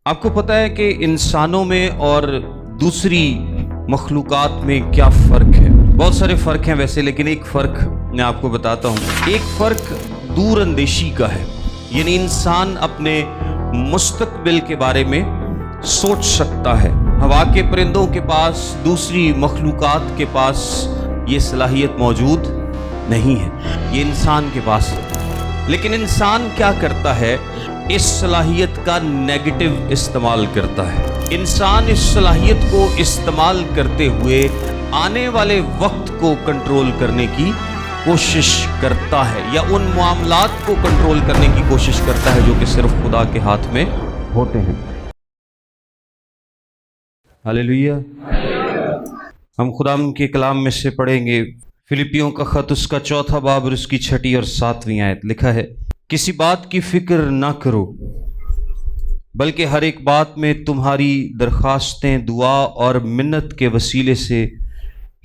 آپ کو پتہ ہے کہ انسانوں میں اور دوسری مخلوقات میں کیا فرق ہے؟ بہت سارے فرق ہیں ویسے، لیکن ایک فرق میں آپ کو بتاتا ہوں۔ ایک فرق دور اندیشی کا ہے، یعنی انسان اپنے مستقبل کے بارے میں سوچ سکتا ہے۔ ہوا کے پرندوں کے پاس، دوسری مخلوقات کے پاس یہ صلاحیت موجود نہیں ہے، یہ انسان کے پاس ہے۔ لیکن انسان کیا کرتا ہے؟ اس صلاحیت کا نیگیٹو استعمال کرتا ہے۔ انسان اس صلاحیت کو استعمال کرتے ہوئے آنے والے وقت کو کنٹرول کرنے کی کوشش کرتا ہے، یا ان معاملات کو کنٹرول کرنے کی کوشش کرتا ہے جو کہ صرف خدا کے ہاتھ میں ہوتے ہیں۔ ہاللیلویہ۔ ہم خدا کے کلام میں سے پڑھیں گے فلپیوں کا خط، اس کا 4 باب اور اس کی 6 اور 7 آیت۔ لکھا ہے، کسی بات کی فکر نہ کرو، بلکہ ہر ایک بات میں تمہاری درخواستیں دعا اور منت کے وسیلے سے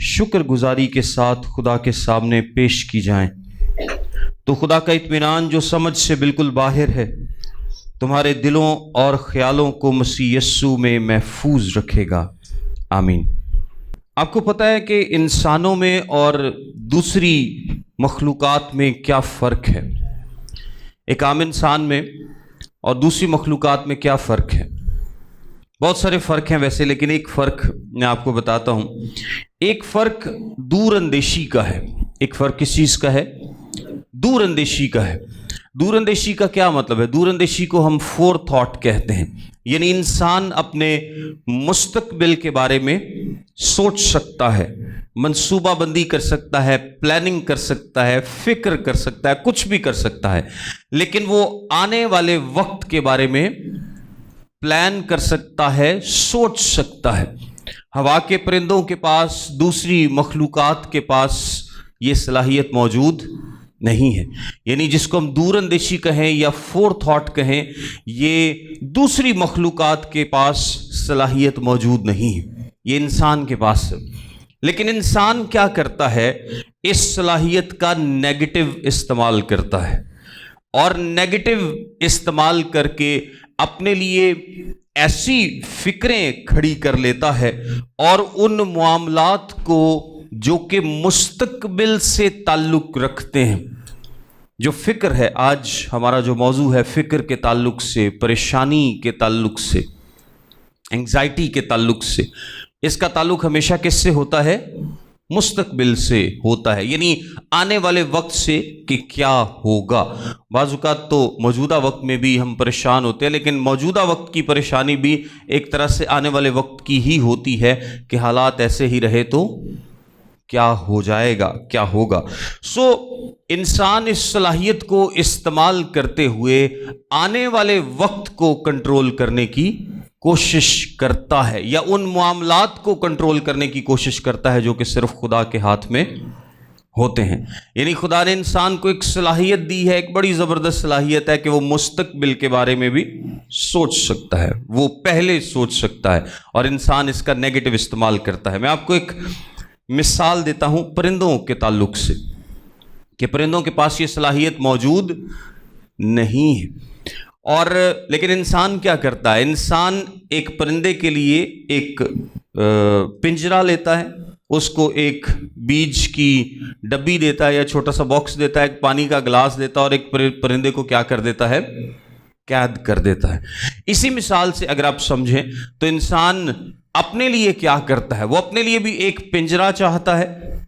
شکر گزاری کے ساتھ خدا کے سامنے پیش کی جائیں، تو خدا کا اطمینان جو سمجھ سے بالکل باہر ہے تمہارے دلوں اور خیالوں کو مسیح یسوع میں محفوظ رکھے گا۔ آمین۔ آپ کو پتہ ہے کہ انسانوں میں اور دوسری مخلوقات میں کیا فرق ہے؟ ایک عام انسان میں اور دوسری مخلوقات میں کیا فرق ہے؟ بہت سارے فرق ہیں ویسے، لیکن ایک فرق میں آپ کو بتاتا ہوں۔ ایک فرق دور اندیشی کا ہے۔ ایک فرق کس چیز کا ہے؟ دور اندیشی کا ہے۔ دور اندیشی کا کیا مطلب ہے؟ دور اندیشی کو ہم فور تھاٹ کہتے ہیں، یعنی انسان اپنے مستقبل کے بارے میں سوچ سکتا ہے، منصوبہ بندی کر سکتا ہے، پلاننگ کر سکتا ہے، فکر کر سکتا ہے، کچھ بھی کر سکتا ہے، لیکن وہ آنے والے وقت کے بارے میں پلان کر سکتا ہے، سوچ سکتا ہے۔ ہوا کے پرندوں کے پاس، دوسری مخلوقات کے پاس یہ صلاحیت موجود نہیں ہے، یعنی جس کو ہم دور اندیشی کہیں یا فور تھاٹ کہیں، یہ دوسری مخلوقات کے پاس صلاحیت موجود نہیں ہے، یہ انسان کے پاس ہے۔ لیکن انسان کیا کرتا ہے؟ اس صلاحیت کا نیگیٹو استعمال کرتا ہے، اور نیگیٹو استعمال کر کے اپنے لیے ایسی فکریں کھڑی کر لیتا ہے، اور ان معاملات کو جو کہ مستقبل سے تعلق رکھتے ہیں، جو فکر ہے، آج ہمارا جو موضوع ہے فکر کے تعلق سے، پریشانی کے تعلق سے، انگزائٹی کے تعلق سے، اس کا تعلق ہمیشہ کس سے ہوتا ہے؟ مستقبل سے ہوتا ہے، یعنی آنے والے وقت سے کہ کیا ہوگا۔ بعض اوقات تو موجودہ وقت میں بھی ہم پریشان ہوتے ہیں، لیکن موجودہ وقت کی پریشانی بھی ایک طرح سے آنے والے وقت کی ہی ہوتی ہے کہ حالات ایسے ہی رہے تو کیا ہو جائے گا، کیا ہوگا۔ انسان اس صلاحیت کو استعمال کرتے ہوئے آنے والے وقت کو کنٹرول کرنے کی کوشش کرتا ہے، یا ان معاملات کو کنٹرول کرنے کی کوشش کرتا ہے جو کہ صرف خدا کے ہاتھ میں ہوتے ہیں۔ یعنی خدا نے انسان کو ایک صلاحیت دی ہے، ایک بڑی زبردست صلاحیت ہے کہ وہ مستقبل کے بارے میں بھی سوچ سکتا ہے، وہ پہلے سوچ سکتا ہے، اور انسان اس کا نیگیٹو استعمال کرتا ہے۔ میں آپ کو ایک مثال دیتا ہوں پرندوں کے تعلق سے، کہ پرندوں کے پاس یہ صلاحیت موجود نہیں ہے، اور لیکن انسان کیا کرتا ہے؟ انسان ایک پرندے کے لیے ایک پنجرا لیتا ہے، اس کو ایک بیج کی ڈبی دیتا ہے یا چھوٹا سا باکس دیتا ہے، ایک پانی کا گلاس دیتا ہے، اور ایک پرندے کو کیا کر دیتا ہے؟ قید کر دیتا ہے۔ اسی مثال سے اگر آپ سمجھیں تو انسان اپنے لیے کیا کرتا ہے؟ وہ اپنے لیے بھی ایک پنجرا چاہتا ہے،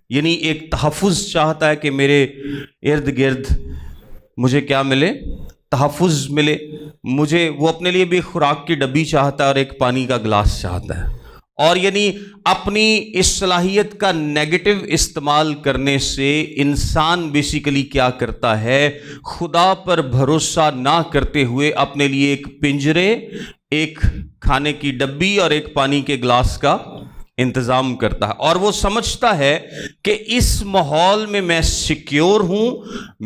یعنی ایک تحفظ چاہتا ہے کہ میرے ارد گرد مجھے کیا ملے؟ تحفظ ملے مجھے۔ وہ اپنے لیے بھی خوراک کی ڈبی چاہتا ہے اور ایک پانی کا گلاس چاہتا ہے، اور یعنی اپنی اس صلاحیت کا نیگیٹو استعمال کرنے سے انسان بیسیکلی کیا کرتا ہے؟ خدا پر بھروسہ نہ کرتے ہوئے اپنے لیے ایک پنجرے، ایک کھانے کی ڈبی اور ایک پانی کے گلاس کا انتظام کرتا ہے، اور وہ سمجھتا ہے کہ اس ماحول میں میں سیکیور ہوں،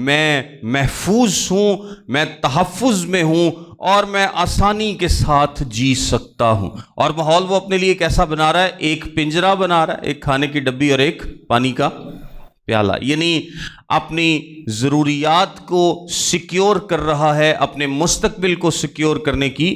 میں محفوظ ہوں، میں تحفظ میں ہوں، اور میں آسانی کے ساتھ جی سکتا ہوں۔ اور ماحول وہ اپنے لیے کیسا بنا رہا ہے؟ ایک پنجرا بنا رہا ہے، ایک کھانے کی ڈبی اور ایک پانی کا پیالہ، یعنی اپنی ضروریات کو سیکیور کر رہا ہے، اپنے مستقبل کو سیکیور کرنے کی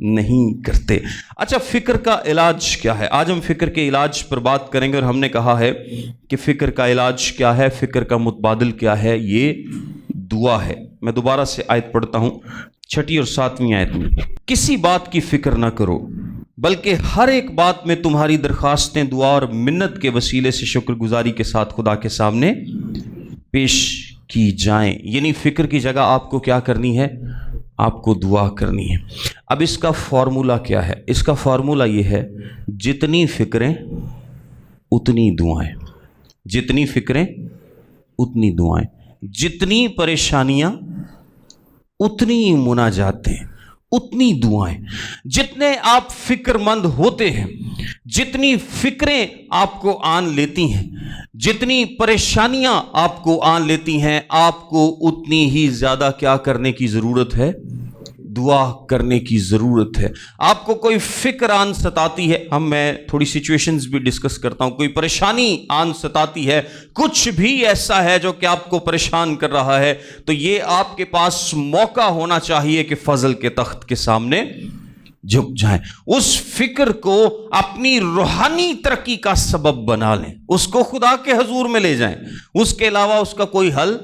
نہیں کرتے۔ اچھا، فکر کا علاج کیا ہے؟ آج ہم فکر کے علاج پر بات کریں گے، اور ہم نے کہا ہے کہ فکر کا علاج کیا ہے، فکر کا متبادل کیا ہے؟ یہ دعا ہے۔ میں دوبارہ سے آیت پڑھتا ہوں، 6 اور 7 آیت میں، کسی بات کی فکر نہ کرو بلکہ ہر ایک بات میں تمہاری درخواستیں دعا اور منت کے وسیلے سے شکر گزاری کے ساتھ خدا کے سامنے پیش کی جائیں۔ یعنی فکر کی جگہ آپ کو کیا کرنی ہے؟ آپ کو دعا کرنی ہے۔ اب اس کا فارمولہ کیا ہے؟ اس کا فارمولہ یہ ہے، جتنی فکریں اتنی دعائیں، جتنی فکریں اتنی دعائیں، جتنی پریشانیاں اتنی مناجاتیں، اتنی دعائیں۔ جتنے آپ فکر مند ہوتے ہیں، جتنی فکریں آپ کو آن لیتی ہیں، جتنی پریشانیاں آپ کو آن لیتی ہیں، آپ کو اتنی ہی زیادہ کیا کرنے کی ضرورت ہے؟ دعا کرنے کی ضرورت ہے۔ آپ کو کوئی فکر آن ستاتی ہے، میں تھوڑی سچویشنز بھی ڈسکس کرتا ہوں، کوئی پریشانی آن ستاتی ہے، کچھ بھی ایسا ہے جو کہ آپ کو پریشان کر رہا ہے، تو یہ آپ کے پاس موقع ہونا چاہیے کہ فضل کے تخت کے سامنے جھک جائیں، اس فکر کو اپنی روحانی ترقی کا سبب بنا لیں، اس کو خدا کے حضور میں لے جائیں، اس کے علاوہ اس کا کوئی حل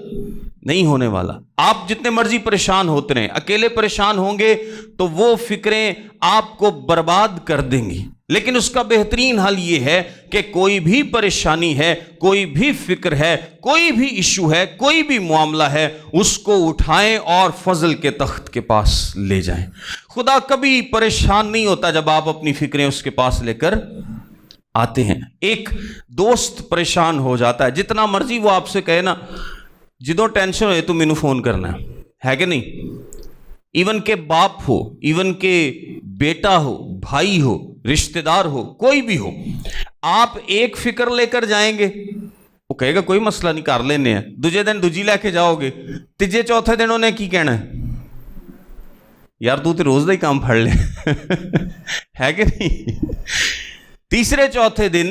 نہیں ہونے والا۔ آپ جتنے مرضی پریشان ہوتے رہیں، اکیلے پریشان ہوں گے تو وہ فکریں آپ کو برباد کر دیں گی، لیکن اس کا بہترین حل یہ ہے کہ کوئی بھی پریشانی ہے، کوئی بھی فکر ہے، کوئی بھی ایشو ہے، کوئی بھی معاملہ ہے، اس کو اٹھائیں اور فضل کے تخت کے پاس لے جائیں۔ خدا کبھی پریشان نہیں ہوتا جب آپ اپنی فکریں اس کے پاس لے کر آتے ہیں۔ ایک دوست پریشان ہو جاتا ہے، جتنا مرضی وہ آپ سے کہے نا، جدوں ٹینشن ہوئے تو مینوں فون کرنا ہے کہ نہیں؟ ایون کہ باپ ہو، ایون کہ بیٹا ہو، بھائی ہو، رشتہ دار ہو، کوئی بھی ہو، آپ ایک فکر لے کر جائیں گے، وہ کہے گا کوئی مسئلہ نہیں، کر لینے ہیں، دوجے دن دوجی لے کے جاؤ گے، تیجے چوتھے دن انہیں کی کہنا ہے؟ یار تو روز دا ہی کام پھڑ لے ہے کہ نہیں؟ تیسرے چوتھے دن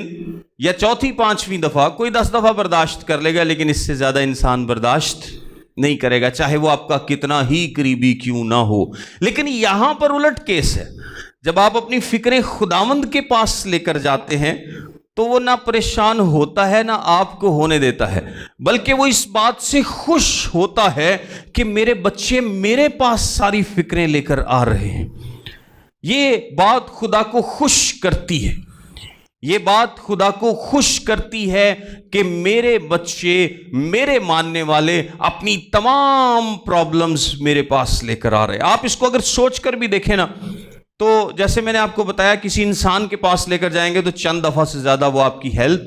یا چوتھی پانچویں دفعہ کوئی 10 دفعہ برداشت کر لے گا، لیکن اس سے زیادہ انسان برداشت نہیں کرے گا، چاہے وہ آپ کا کتنا ہی قریبی کیوں نہ ہو۔ لیکن یہاں پر الٹ کیس ہے، جب آپ اپنی فکریں خداوند کے پاس لے کر جاتے ہیں تو وہ نہ پریشان ہوتا ہے، نہ آپ کو ہونے دیتا ہے، بلکہ وہ اس بات سے خوش ہوتا ہے کہ میرے بچے میرے پاس ساری فکریں لے کر آ رہے ہیں۔ یہ بات خدا کو خوش کرتی ہے، یہ بات خدا کو خوش کرتی ہے کہ میرے بچے، میرے ماننے والے اپنی تمام پرابلمز میرے پاس لے کر آ رہے ہیں۔ آپ اس کو اگر سوچ کر بھی دیکھیں نا، تو جیسے میں نے آپ کو بتایا، کسی انسان کے پاس لے کر جائیں گے تو چند دفعہ سے زیادہ وہ آپ کی ہیلپ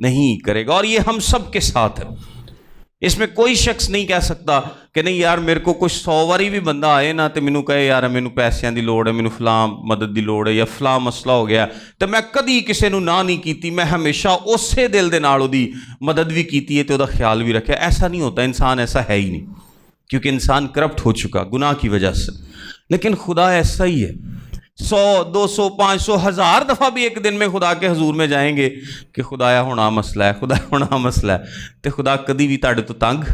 نہیں کرے گا، اور یہ ہم سب کے ساتھ ہے۔ اس میں کوئی شخص نہیں کہہ سکتا کہ نہیں یار میرے کو کچھ 100 واری بھی بندہ آئے نا تو مینوں کہے یار مینوں پیسیاں دی لوڑ ہے، مینوں فلاں مدد دی لوڑ ہے یا فلاں مسئلہ ہو گیا، تو میں کدی کسی نو نہ نہیں کیتی، میں ہمیشہ اسی دل دے نال دی مدد بھی کیتی ہے تے دا خیال بھی رکھا۔ ایسا نہیں ہوتا، انسان ایسا ہے ہی نہیں، کیونکہ انسان کرپٹ ہو چکا گناہ کی وجہ سے۔ لیکن خدا ایسا ہی ہے، 100 200 500 1000 دفعہ بھی ایک دن میں خدا کے حضور میں جائیں گے کہ خدایا ہونا مسئلہ ہے، خدا ہونا مسئلہ ہے، تو خدا کدی بھی تاڑے تو تنگ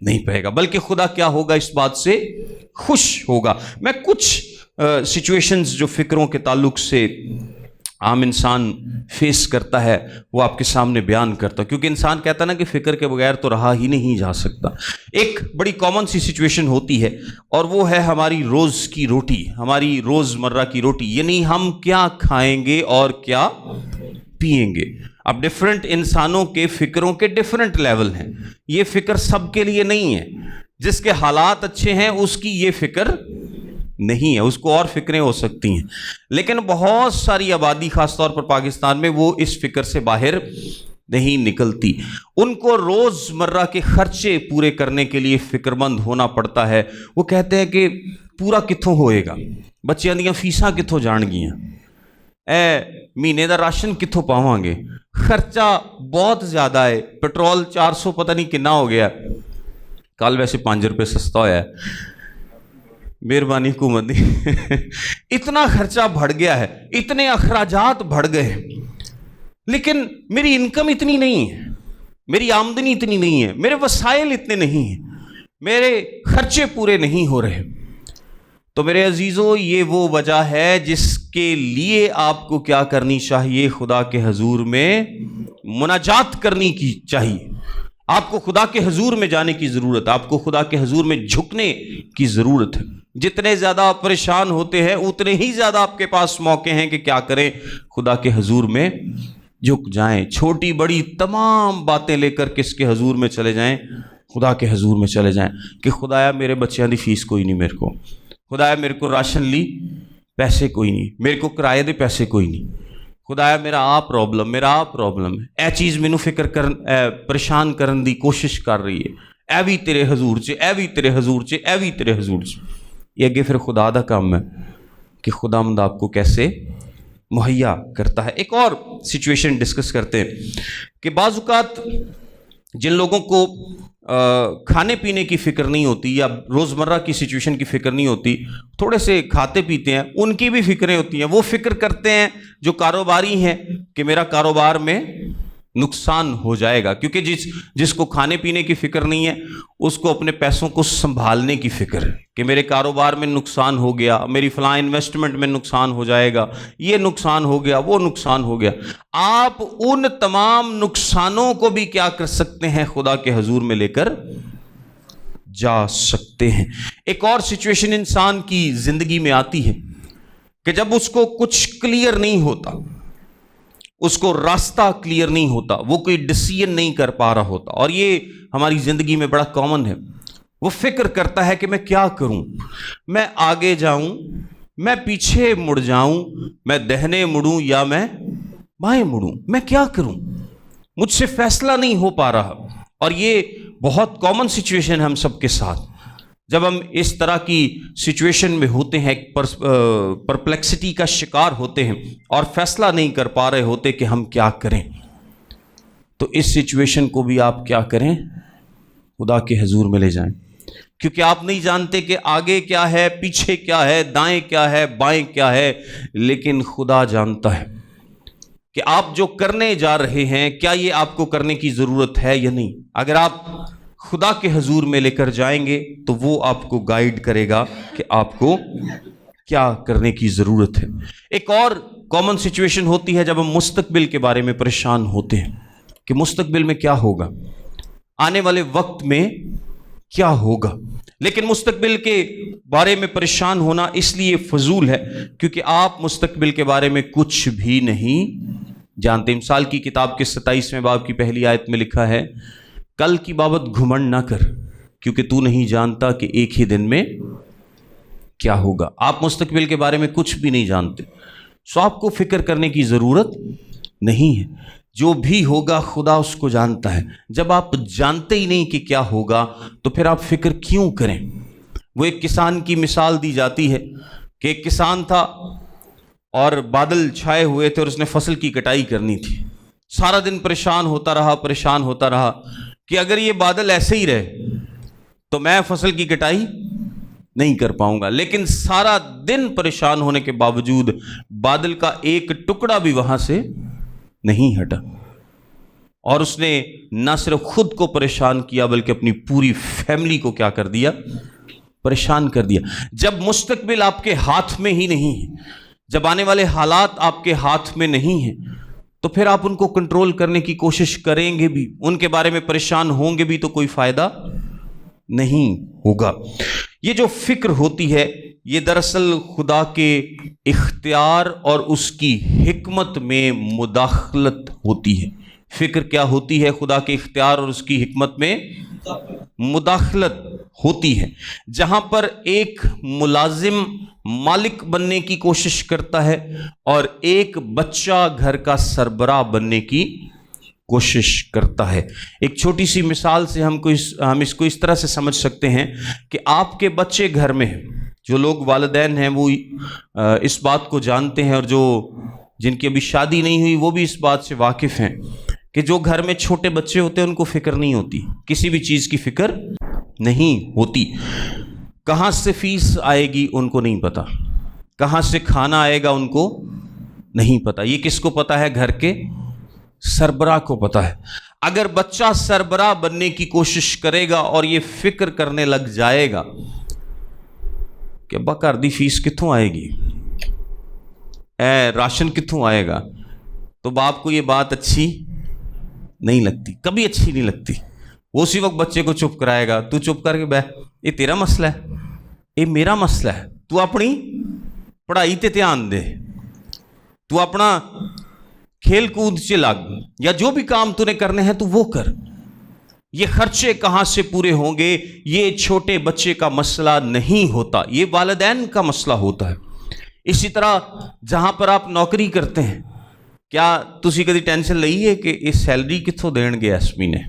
نہیں پائے گا، بلکہ خدا کیا ہوگا؟ اس بات سے خوش ہوگا۔ میں کچھ سچویشنز جو فکروں کے تعلق سے عام انسان فیس کرتا ہے وہ آپ کے سامنے بیان کرتا، کیونکہ انسان کہتا نا کہ فکر کے بغیر تو رہا ہی نہیں جا سکتا۔ ایک بڑی کامن سی سچویشن ہوتی ہے، اور وہ ہے ہماری روز کی روٹی، ہماری روز مرہ کی روٹی، یعنی ہم کیا کھائیں گے اور کیا پئیں گے۔ اب ڈفرینٹ انسانوں کے فکروں کے ڈفرینٹ لیول ہیں، یہ فکر سب کے لیے نہیں ہے۔ جس کے حالات اچھے ہیں اس کی یہ فکر نہیں ہے، اس کو اور فکریں ہو سکتی ہیں، لیکن بہت ساری آبادی خاص طور پر پاکستان میں وہ اس فکر سے باہر نہیں نکلتی۔ ان کو روز مرہ کے خرچے پورے کرنے کے لیے فکر مند ہونا پڑتا ہے۔ وہ کہتے ہیں کہ پورا کتھوں ہوئے گا، بچیاں دیاں فیساں کتھوں جان گیاں، مہینے دا راشن کتھوں پاواں گے، خرچہ بہت زیادہ ہے، پیٹرول 400 پتہ نہیں کنا ہو گیا، کل ویسے 5 روپے سستا ہویا ہے، مہربانی حکومت دی اتنا خرچہ بڑھ گیا ہے، اتنے اخراجات بڑھ گئے، لیکن میری انکم اتنی نہیں ہے، میری آمدنی اتنی نہیں ہے، میرے وسائل اتنے نہیں ہیں، میرے خرچے پورے نہیں ہو رہے۔ تو میرے عزیزوں، یہ وہ وجہ ہے جس کے لیے آپ کو کیا کرنی چاہیے؟ خدا کے حضور میں مناجات کرنی کی چاہیے. آپ کو خدا کے حضور میں جانے کی ضرورت ہے، آپ کو خدا کے حضور میں جھکنے کی ضرورت ہے. جتنے زیادہ آپ پریشان ہوتے ہیں اتنے ہی زیادہ آپ کے پاس موقع ہیں کہ کیا کریں؟ خدا کے حضور میں جھک جائیں. چھوٹی بڑی تمام باتیں لے کر کس کے حضور میں چلے جائیں؟ خدا کے حضور میں چلے جائیں کہ خدایا میرے بچیاں دی فیس کوئی نہیں میرے کو، خدایا میرے کو راشن لی پیسے کوئی نہیں، میرے کو کرائے دے پیسے کوئی نہیں، خدایا میرا آ پرابلم ہے، اے چیز مینوں فکر کرن پریشان کرن دی کوشش کر رہی ہے، اے بھی تیرے حضور چ، اے بھی تیرے حضور چ، اے بھی تیرے حضور چ. یہ اگے پھر خدا دا کام ہے کہ خداوند آپ کو کیسے مہیا کرتا ہے. ایک اور سچویشن ڈسکس کرتے ہیں کہ بعض اوقات جن لوگوں کو کھانے پینے کی فکر نہیں ہوتی یا روزمرہ کی سچویشن کی فکر نہیں ہوتی، تھوڑے سے کھاتے پیتے ہیں، ان کی بھی فکریں ہوتی ہیں. وہ فکر کرتے ہیں جو کاروباری ہیں کہ میرا کاروبار میں نقصان ہو جائے گا، کیونکہ جس کو کھانے پینے کی فکر نہیں ہے اس کو اپنے پیسوں کو سنبھالنے کی فکر ہے کہ میرے کاروبار میں نقصان ہو گیا، میری فلاں انویسٹمنٹ میں نقصان ہو جائے گا، یہ نقصان ہو گیا، وہ نقصان ہو گیا. آپ ان تمام نقصانوں کو بھی کیا کر سکتے ہیں؟ خدا کے حضور میں لے کر جا سکتے ہیں. ایک اور سچویشن انسان کی زندگی میں آتی ہے کہ جب اس کو کچھ کلیئر نہیں ہوتا، اس کو راستہ کلیئر نہیں ہوتا، وہ کوئی ڈیسیژن نہیں کر پا رہا ہوتا، اور یہ ہماری زندگی میں بڑا کامن ہے. وہ فکر کرتا ہے کہ میں کیا کروں، میں آگے جاؤں، میں پیچھے مڑ جاؤں، میں دہنے مڑوں یا میں بائیں مڑوں، میں کیا کروں، مجھ سے فیصلہ نہیں ہو پا رہا. اور یہ بہت کامن سچویشن ہے ہم سب کے ساتھ. جب ہم اس طرح کی سچویشن میں ہوتے ہیں، پرپلیکسٹی کا شکار ہوتے ہیں اور فیصلہ نہیں کر پا رہے ہوتے کہ ہم کیا کریں، تو اس سچویشن کو بھی آپ کیا کریں؟ خدا کے حضور میں لے جائیں. کیونکہ آپ نہیں جانتے کہ آگے کیا ہے، پیچھے کیا ہے، دائیں کیا ہے، بائیں کیا ہے، لیکن خدا جانتا ہے کہ آپ جو کرنے جا رہے ہیں کیا یہ آپ کو کرنے کی ضرورت ہے یا نہیں. اگر آپ خدا کے حضور میں لے کر جائیں گے تو وہ آپ کو گائیڈ کرے گا کہ آپ کو کیا کرنے کی ضرورت ہے. ایک اور کامن سچویشن ہوتی ہے جب ہم مستقبل کے بارے میں پریشان ہوتے ہیں کہ مستقبل میں کیا ہوگا، آنے والے وقت میں کیا ہوگا. لیکن مستقبل کے بارے میں پریشان ہونا اس لیے فضول ہے کیونکہ آپ مستقبل کے بارے میں کچھ بھی نہیں جانتے. مثال کی کتاب کے 27ویں باب کی پہلی آیت میں لکھا ہے، کل کی بابت گھمنڈ نہ کر کیونکہ تو نہیں جانتا کہ ایک ہی دن میں کیا ہوگا. آپ مستقبل کے بارے میں کچھ بھی نہیں جانتے، سو آپ کو فکر کرنے کی ضرورت نہیں ہے. جو بھی ہوگا خدا اس کو جانتا ہے. جب آپ جانتے ہی نہیں کہ کیا ہوگا تو پھر آپ فکر کیوں کریں؟ وہ ایک کسان کی مثال دی جاتی ہے کہ ایک کسان تھا اور بادل چھائے ہوئے تھے اور اس نے فصل کی کٹائی کرنی تھی. سارا دن پریشان ہوتا رہا کہ اگر یہ بادل ایسے ہی رہے تو میں فصل کی کٹائی نہیں کر پاؤں گا. لیکن سارا دن پریشان ہونے کے باوجود بادل کا ایک ٹکڑا بھی وہاں سے نہیں ہٹا، اور اس نے نہ صرف خود کو پریشان کیا بلکہ اپنی پوری فیملی کو کیا کر دیا؟ پریشان کر دیا. جب مستقبل آپ کے ہاتھ میں ہی نہیں ہے، جب آنے والے حالات آپ کے ہاتھ میں نہیں ہیں، تو پھر آپ ان کو کنٹرول کرنے کی کوشش کریں گے بھی، ان کے بارے میں پریشان ہوں گے بھی تو کوئی فائدہ نہیں ہوگا. یہ جو فکر ہوتی ہے یہ دراصل خدا کے اختیار اور اس کی حکمت میں مداخلت ہوتی ہے. فکر کیا ہوتی ہے؟ خدا کے اختیار اور اس کی حکمت میں مداخلت ہوتی ہے. جہاں پر ایک ملازم مالک بننے کی کوشش کرتا ہے اور ایک بچہ گھر کا سربراہ بننے کی کوشش کرتا ہے. ایک چھوٹی سی مثال سے ہم اس کو اس طرح سے سمجھ سکتے ہیں کہ آپ کے بچے گھر میں ہیں، جو لوگ والدین ہیں وہ اس بات کو جانتے ہیں، اور جن کی ابھی شادی نہیں ہوئی وہ بھی اس بات سے واقف ہیں کہ جو گھر میں چھوٹے بچے ہوتے ہیں ان کو فکر نہیں ہوتی، کسی بھی چیز کی فکر نہیں ہوتی. کہاں سے فیس آئے گی ان کو نہیں پتا، کہاں سے کھانا آئے گا ان کو نہیں پتا. یہ کس کو پتا ہے؟ گھر کے سربراہ کو پتا ہے. اگر بچہ سربراہ بننے کی کوشش کرے گا اور یہ فکر کرنے لگ جائے گا کہ ابا گھر دی فیس کتوں آئے گی, اے راشن کتوں آئے گا, تو باپ کو یہ بات اچھی نہیں لگتی, کبھی اچھی نہیں لگتی. وہ اسی وقت بچے کو چپ کرائے گا, تو چپ کر کے بہ, یہ تیرا مسئلہ ہے, یہ میرا مسئلہ ہے, تو اپنی پڑھائی تے دھیان دے, تو اپنا کھیل کود سے لگ, یا جو بھی کام تو نے کرنے ہیں تو وہ کر. یہ خرچے کہاں سے پورے ہوں گے, یہ چھوٹے بچے کا مسئلہ نہیں ہوتا, یہ والدین کا مسئلہ ہوتا ہے. اسی طرح جہاں پر آپ نوکری کرتے ہیں, کیا تسی کدی ٹینشن لئی ہے کہ یہ سیلری کتوں دین گے اس مہینے,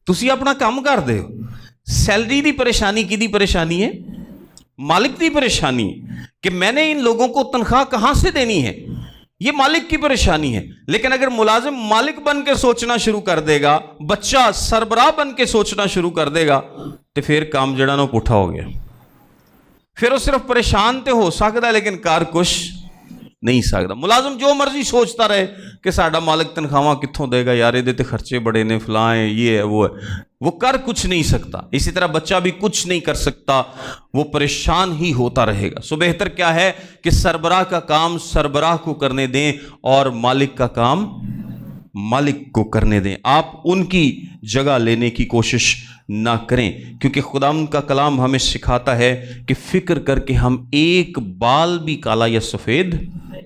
تسی اپنا کام کر دے ہو. سیلری دی پریشانی کی دی پریشانی ہے, مالک دی پریشانی کہ میں نے ان لوگوں کو تنخواہ کہاں سے دینی ہے, یہ مالک کی پریشانی ہے. لیکن اگر ملازم مالک بن کے سوچنا شروع کر دے گا, بچہ سربراہ بن کے سوچنا شروع کر دے گا, تو پھر کام جڑا نہ پٹھا ہو گیا. پھر وہ صرف پریشان تے ہو سکتا ہے لیکن کار کچھ نہیں سکتا. ملازم جو مرضی سوچتا رہے کہ ساڈا مالک تنخواہ کتوں دے گا, یار یہ تے خرچے بڑے نے, فلاں ہیں, یہ ہے وہ ہے, وہ کر کچھ نہیں سکتا. اسی طرح بچہ بھی کچھ نہیں کر سکتا, وہ پریشان ہی ہوتا رہے گا. سو بہتر کیا ہے کہ سربراہ کا کام سربراہ کو کرنے دیں اور مالک کا کام مالک کو کرنے دیں. آپ ان کی جگہ لینے کی کوشش نہ کریں, کیونکہ خداوند کا کلام ہمیں سکھاتا ہے کہ فکر کر کے ہم ایک بال بھی کالا یا سفید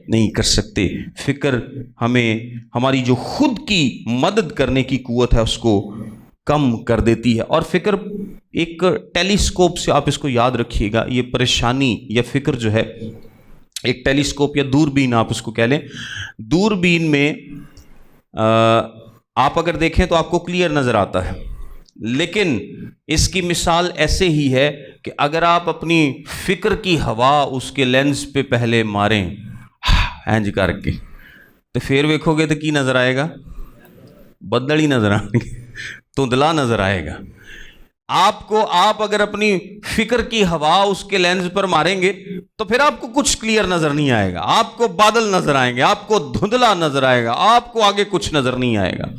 نہیں کر سکتے. فکر ہمیں ہماری جو خود کی مدد کرنے کی قوت ہے اس کو کم کر دیتی ہے. اور فکر ایک ٹیلیسکوپ سے, آپ اس کو یاد رکھیے گا, یہ پریشانی یا فکر جو ہے ایک ٹیلیسکوپ یا دوربین آپ اس کو کہہ لیں. دوربین میں آپ اگر دیکھیں تو آپ کو کلیئر نظر آتا ہے, لیکن اس کی مثال ایسے ہی ہے کہ اگر آپ اپنی فکر کی ہوا اس کے لینس پہ پہلے ماریں اینج کر کے, تو پھر ویکھو گے تو کی نظر آئے گا, بدل ہی نظر آئیں گے, دھندلا نظر آئے گا. آپ اگر اپنی فکر کی ہوا اس کے لینز پر ماریں گے تو پھر آپ کو کچھ کلیئر نظر نہیں آئے گا, آپ کو بادل نظر آئیں گے, آپ کو دھندلا نظر آئے گا, آپ کو آگے کچھ نظر نہیں آئے گا.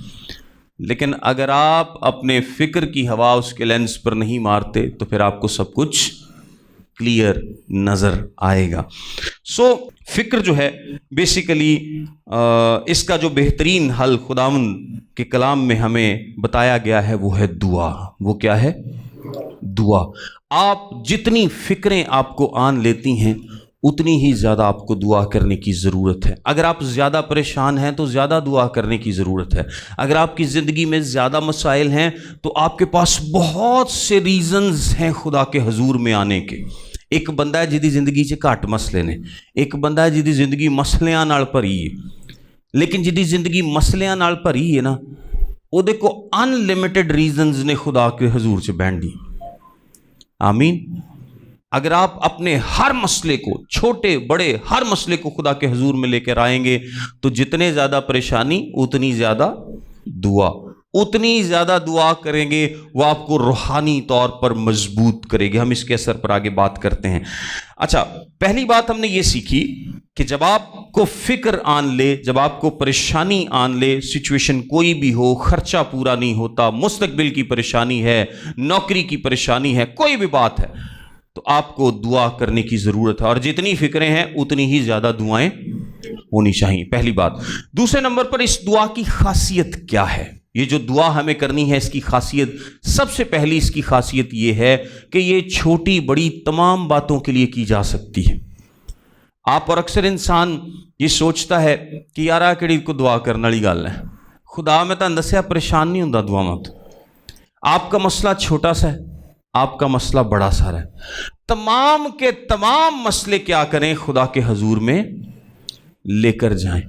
لیکن اگر آپ اپنے فکر کی ہوا اس کے لینز پر نہیں مارتے تو پھر آپ کو سب کچھ کلیئر نظر آئے گا. سو فکر جو ہے بیسیکلی اس کا جو بہترین حل خداوند کے کلام میں ہمیں بتایا گیا ہے وہ ہے دعا. وہ کیا ہے؟ دعا. آپ جتنی فکریں آپ کو آن لیتی ہیں اتنی ہی زیادہ آپ کو دعا کرنے کی ضرورت ہے. اگر آپ زیادہ پریشان ہیں تو زیادہ دعا کرنے کی ضرورت ہے. اگر آپ کی زندگی میں زیادہ مسائل ہیں تو آپ کے پاس بہت سے ریزنز ہیں خدا کے حضور میں آنے کے. ایک بندہ ہے جدی زندگی سے گھٹ مسئلے نے, ایک بندہ ہے جدی زندگی مسئلیاں نال بھری ہے, لیکن جدی زندگی مسئلیاں نال بھری ہے نا وہ دیکھو ان لمیٹڈ ریزنز نے خدا کے حضور سے بہن دی. آمین. اگر آپ اپنے ہر مسئلے کو, چھوٹے بڑے ہر مسئلے کو خدا کے حضور میں لے کر آئیں گے تو جتنے زیادہ پریشانی اتنی زیادہ دعا, اتنی زیادہ دعا کریں گے, وہ آپ کو روحانی طور پر مضبوط کرے گی. ہم اس کے اثر پر آگے بات کرتے ہیں. اچھا, پہلی بات ہم نے یہ سیکھی کہ جب آپ کو فکر آن لے, جب آپ کو پریشانی آن لے, سچویشن کوئی بھی ہو, خرچہ پورا نہیں ہوتا, مستقبل کی پریشانی ہے, نوکری کی پریشانی ہے, کوئی بھی بات ہے, تو آپ کو دعا کرنے کی ضرورت ہے. اور جتنی فکریں ہیں اتنی ہی زیادہ دعائیں ہونی چاہیے. پہلی بات. دوسرے نمبر پر اس دعا کی خاصیت کیا ہے؟ یہ جو دعا ہمیں کرنی ہے اس کی خاصیت, سب سے پہلی اس کی خاصیت یہ ہے کہ یہ چھوٹی بڑی تمام باتوں کے لیے کی جا سکتی ہے. آپ اور اکثر انسان یہ سوچتا ہے کہ یار آ کیڑی کو دعا کرنے والی گل ہے, خدا میں تہاں دسیا پریشان نہیں ہوندا دعا مت. آپ کا مسئلہ چھوٹا سا ہے, آپ کا مسئلہ بڑا سارا ہے, تمام کے تمام مسئلے کیا کریں خدا کے حضور میں لے کر جائیں.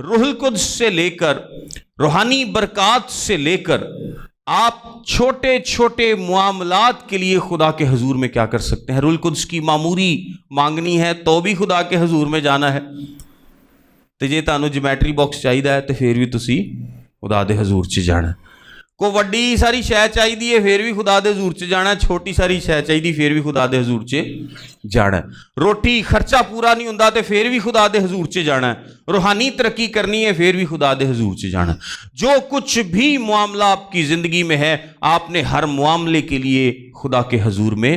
روح القدس سے لے کر, روحانی برکات سے لے کر, آپ چھوٹے چھوٹے معاملات کے لیے خدا کے حضور میں کیا کر سکتے ہیں. روح القدس کی معموری مانگنی ہے تو بھی خدا کے حضور میں جانا ہے, تو جے تانوں جیمیٹری باکس چاہیے ہے تو پھر بھی تسی خدا دے حضور چ جانا. کو وڈی ساری شے چاہیے پھر بھی خدا دے حضور چ جانا, چھوٹی ساری شے چاہیے پھر بھی خدا دے حضور چ جانا. روٹی خرچہ پورا نہیں ہوندا تے پھر بھی خدا دے حضور چ جانا. روحانی ترقی کرنی ہے پھر بھی خدا دے حضور چ جانا. جو کچھ بھی معاملہ آپ کی زندگی میں ہے آپ نے ہر معاملے کے لیے خدا کے حضور میں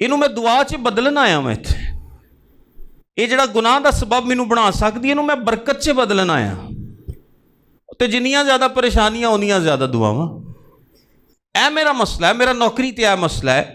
ਇਹਨੂੰ ਮੈਂ ਦੁਆ 'ਚ ਬਦਲਣ ਆਇਆ। ਮੈਂ ਇੱਥੇ ਇਹ ਜਿਹੜਾ ਗੁਨਾਹ ਦਾ ਸਬਬ ਮੈਨੂੰ ਬਣਾ ਸਕਦੀ, ਇਹਨੂੰ ਮੈਂ ਬਰਕਤ 'ਚ ਬਦਲਣ ਆਇਆ। ਤੇ ਜਿੰਨੀਆਂ ਜ਼ਿਆਦਾ ਪਰੇਸ਼ਾਨੀਆਂ ਉਨੀਆਂ ਜ਼ਿਆਦਾ ਦੁਆਵਾਂ। ਇਹ ਮੇਰਾ ਮਸਲਾ ਹੈ, ਮੇਰਾ ਨੌਕਰੀ ਤੇ ਇਹ ਮਸਲਾ ਹੈ,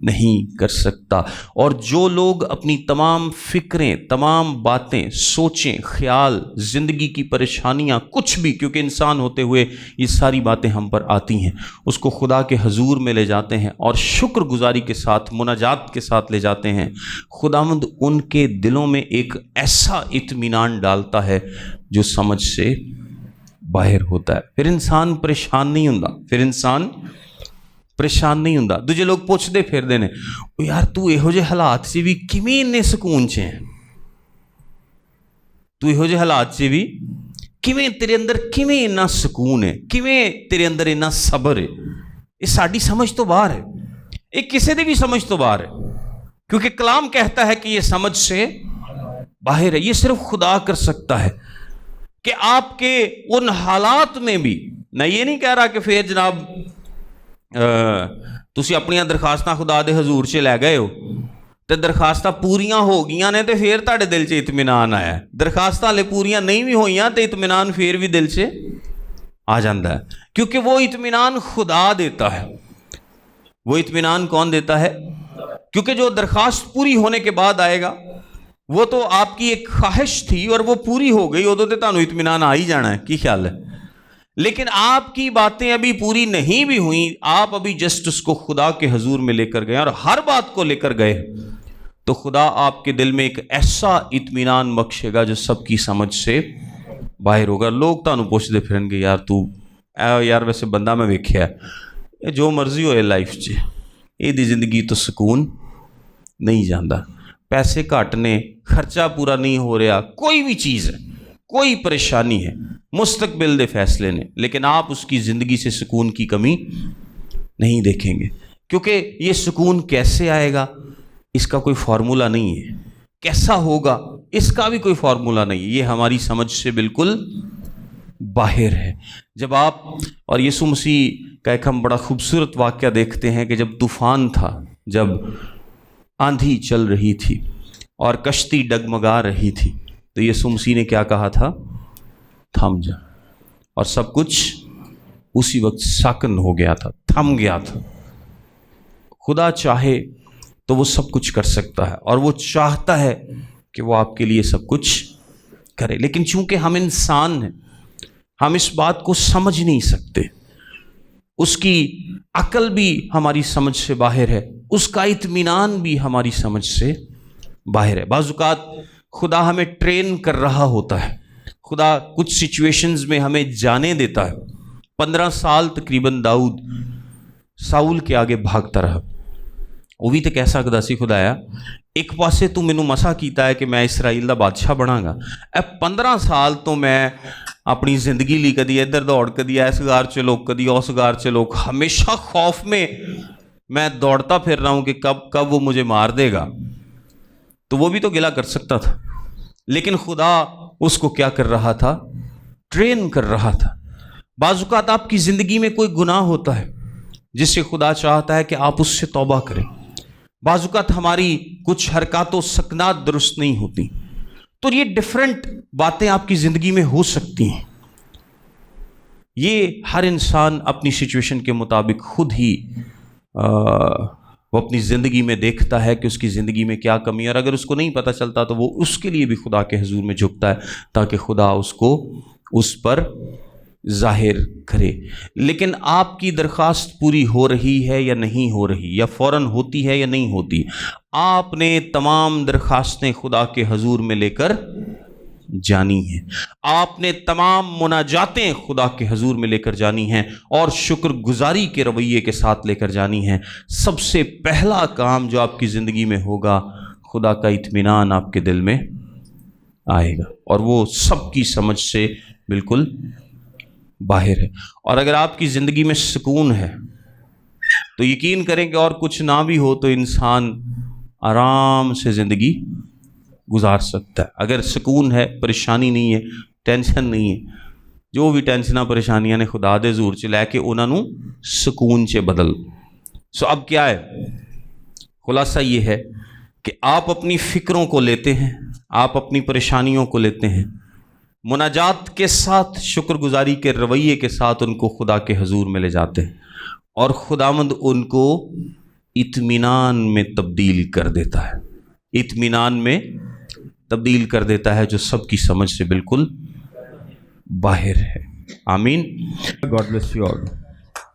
نہیں کر سکتا۔ اور جو لوگ اپنی تمام فکریں، تمام باتیں، سوچیں، خیال، زندگی کی پریشانیاں، کچھ بھی، کیونکہ انسان ہوتے ہوئے یہ ساری باتیں ہم پر آتی ہیں، اس کو خدا کے حضور میں لے جاتے ہیں اور شکر گزاری کے ساتھ، مناجات کے ساتھ لے جاتے ہیں، خداوند ان کے دلوں میں ایک ایسا اطمینان ڈالتا ہے جو سمجھ سے باہر ہوتا ہے۔ پھر انسان پریشان نہیں ہوندا۔ دوجے لوگ پوچھتے پھردے نے، یار تو یہو جے حالات سے بھی کیویں اتنے سکون چ ہے؟ تو یہو جے حالات سے بھی کیویں تیرے اندر کیویں اتنا سکون ہے؟ کیویں تیرے اندر اتنا صبر ہے؟ یہ ساری سمجھ تو باہر ہے، یہ کسی دی بھی سمجھ تو باہر ہے، کیونکہ کلام کہتا ہے کہ یہ سمجھ سے باہر ہے۔ یہ صرف خدا کر سکتا ہے کہ آپ کے ان حالات میں بھی، میں یہ نہیں کہہ رہا کہ پھر جناب تسی اپنی درخواستاں خدا دے حضور سے لے گئے ہو تے درخواستاں پوریاں ہو گئیاں نے تے پھر تہاڈے دل چ اطمینان آیا ہے، درخواستاں لے پوریاں نہیں بھی ہوئیاں تے اطمینان پھر بھی دل سے آ جاندہ ہے، کیونکہ وہ اطمینان خدا دیتا ہے۔ وہ اطمینان کون دیتا ہے؟ کیونکہ جو درخواست پوری ہونے کے بعد آئے گا وہ تو آپ کی ایک خواہش تھی اور وہ پوری ہو گئی، ادو تے تانوں اطمینان آ ہی جانا ہے، کی خیال ہے؟ لیکن آپ کی باتیں ابھی پوری نہیں بھی ہوئیں، آپ ابھی جسٹ اس کو خدا کے حضور میں لے کر گئے اور ہر بات کو لے کر گئے، تو خدا آپ کے دل میں ایک ایسا اطمینان بخشے گا جو سب کی سمجھ سے باہر ہوگا۔ لوگ تانوں پوچھتے پھرن گے، یار ویسے بندہ میں ویکھیا ہے جو مرضی ہوئے لائف چ یہ دی زندگی تو سکون نہیں جاندہ، پیسے گھٹ نے، خرچہ پورا نہیں ہو رہا، کوئی بھی چیز ہے، کوئی پریشانی ہے، مستقبل دے فیصلے نے، لیکن آپ اس کی زندگی سے سکون کی کمی نہیں دیکھیں گے، کیونکہ یہ سکون کیسے آئے گا اس کا کوئی فارمولہ نہیں ہے، کیسا ہوگا اس کا بھی کوئی فارمولہ نہیں ہے، یہ ہماری سمجھ سے بالکل باہر ہے۔ جب آپ اور یسوع مسیح کا ایک ہم بڑا خوبصورت واقعہ دیکھتے ہیں کہ جب طوفان تھا، جب آندھی چل رہی تھی اور کشتی ڈگمگا رہی تھی، تو یسوع مسیح نے کیا کہا تھا؟ تھم جا، اور سب کچھ اسی وقت ساکن ہو گیا تھا، تھم گیا تھا۔ خدا چاہے تو وہ سب کچھ کر سکتا ہے اور وہ چاہتا ہے کہ وہ آپ کے لیے سب کچھ کرے، لیکن چونکہ ہم انسان ہیں، ہم اس بات کو سمجھ نہیں سکتے، اس کی عقل بھی ہماری سمجھ سے باہر ہے، اس کا اطمینان بھی ہماری سمجھ سے باہر ہے۔ بعض اوقات خدا ہمیں ٹرین کر رہا ہوتا ہے، خدا کچھ سچویشنز میں ہمیں جانے دیتا ہے۔ 15 سال تقریباً داؤد ساؤل کے آگے بھاگتا رہا، وہ بھی تو کہہ سکتا سی خدایا ایک پاسے تو مینوں مسا کیتا ہے کہ میں اسرائیل دا بادشاہ بناں گا، 15 سال تو میں اپنی زندگی لی کدی ادھر دوڑ کدی اس غار چلو کدی اس غار چلو، ہمیشہ خوف میں دوڑتا پھر رہا ہوں کہ کب وہ مجھے مار دے گا۔ تو وہ بھی تو گلہ کر سکتا تھا، لیکن خدا اس کو کیا کر رہا تھا؟ ٹرین کر رہا تھا۔ بعض اوقات آپ کی زندگی میں کوئی گناہ ہوتا ہے جس سے خدا چاہتا ہے کہ آپ اس سے توبہ کریں۔ بعض اوقات ہماری کچھ حرکات و سکنات درست نہیں ہوتی، تو یہ ڈیفرنٹ باتیں آپ کی زندگی میں ہو سکتی ہیں۔ یہ ہر انسان اپنی سچویشن کے مطابق خود ہی وہ اپنی زندگی میں دیکھتا ہے کہ اس کی زندگی میں کیا کمی ہے، اور اگر اس کو نہیں پتہ چلتا تو وہ اس کے لیے بھی خدا کے حضور میں جھکتا ہے تاکہ خدا اس کو اس پر ظاہر کرے۔ لیکن آپ کی درخواست پوری ہو رہی ہے یا نہیں ہو رہی، یا فوراً ہوتی ہے یا نہیں ہوتی، آپ نے تمام درخواستیں خدا کے حضور میں لے کر جانی ہیں، آپ نے تمام مناجاتیں خدا کے حضور میں لے کر جانی ہیں اور شکر گزاری کے رویے کے ساتھ لے کر جانی ہیں۔ سب سے پہلا کام جو آپ کی زندگی میں ہوگا، خدا کا اطمینان آپ کے دل میں آئے گا اور وہ سب کی سمجھ سے بالکل باہر ہے۔ اور اگر آپ کی زندگی میں سکون ہے تو یقین کریں کہ اور کچھ نہ بھی ہو تو انسان آرام سے زندگی گزار سکتا ہے۔ اگر سکون ہے، پریشانی نہیں ہے، ٹینشن نہیں ہے، جو بھی ٹینشناں پریشانیاں نے خدا دے حضور چ لے کے انہاں نوں سکون چ بدل۔ اب کیا ہے خلاصہ؟ یہ ہے کہ آپ اپنی فکروں کو لیتے ہیں، آپ اپنی پریشانیوں کو لیتے ہیں، مناجات کے ساتھ، شکر گزاری کے رویے کے ساتھ ان کو خدا کے حضور میں لے جاتے ہیں، اور خداوند ان کو اطمینان میں تبدیل کر دیتا ہے، اطمینان میں تبدیل کر دیتا ہے جو سب کی سمجھ سے بالکل باہر ہے۔ آمین۔ God bless you all.